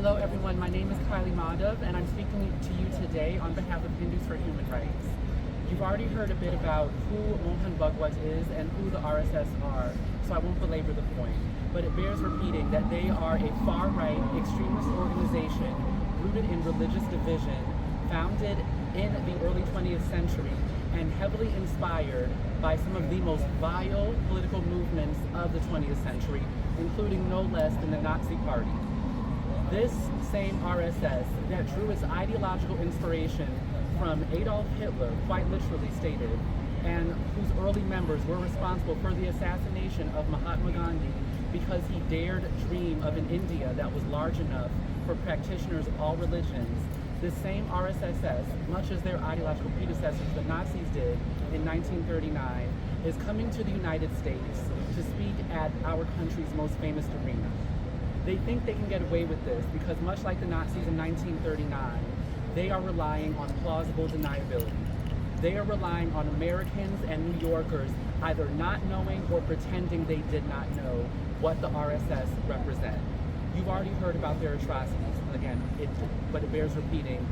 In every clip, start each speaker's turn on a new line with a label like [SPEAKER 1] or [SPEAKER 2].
[SPEAKER 1] Hello everyone, my name is Kylie Madhav and I'm speaking to you today on behalf of Hindus for Human Rights. You've already heard a bit about who Mohan Bhagwat is and who the RSS are, so I won't belabor the point. But it bears repeating that they are a far-right extremist organization rooted in religious division, founded in the early 20th century, and heavily inspired by some of the most vile political movements of the 20th century, including no less than the Nazi Party. This same RSS that drew its ideological inspiration from Adolf Hitler, quite literally stated, and whose early members were responsible for the assassination of Mahatma Gandhi because he dared dream of an India that was large enough for practitioners of all religions. This same RSS, much as their ideological predecessors, the Nazis, did in 1939, is coming to the United States to speak at our country's most famous arena. They think they can get away with this because, much like the Nazis in 1939, they are relying on plausible deniability. They are relying on Americans and New Yorkers either not knowing or pretending they did not know what the RSS represent. You've already heard about their atrocities. Again, but it bears repeating.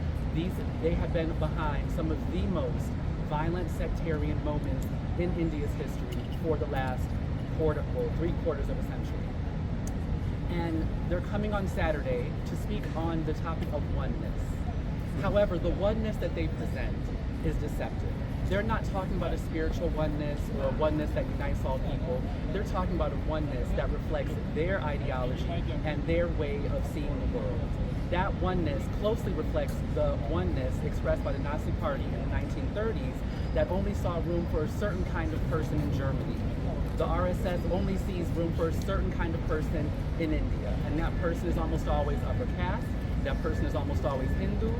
[SPEAKER 1] They have been behind some of the most violent sectarian moments in India's history for the last three-quarters of a century. And they're coming on Saturday to speak on the topic of oneness. However, the oneness that they present is deceptive. They're not talking about a spiritual oneness or a oneness that unites all people. They're talking about a oneness that reflects their ideology and their way of seeing the world. That oneness closely reflects the oneness expressed by the Nazi Party in the 1930s that only saw room for a certain kind of person in Germany. The RSS only sees room for a certain kind of person in India, and that person is almost always upper caste, that person is almost always Hindu,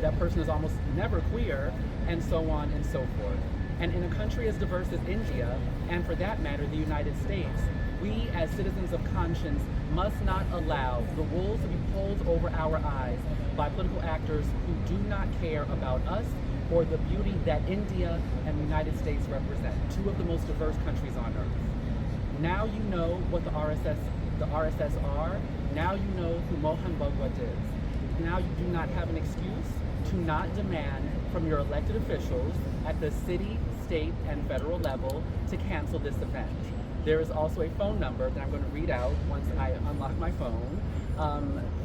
[SPEAKER 1] that person is almost never queer, and so on and so forth. And in a country as diverse as India, and for that matter, the United States, we as citizens of conscience must not allow the wolves to be pulled over our eyes by political actors who do not care about us or the beauty that India and the United States represent, two of the most diverse countries on earth. Now you know what the RSS are. Now you know who Mohan Bhagwat is. Now you do not have an excuse to not demand from your elected officials at the city, state, and federal level to cancel this event. There is also a phone number that I'm going to read out once I unlock my phone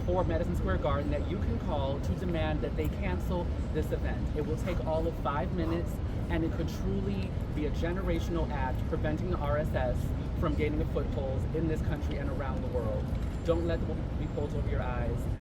[SPEAKER 1] for Madison Square Garden that you can call to demand that they cancel this event. It will take all of 5 minutes, and it could truly be a generational act preventing the RSS from gaining a foothold in this country and around the world. Don't let them be pulled over your eyes.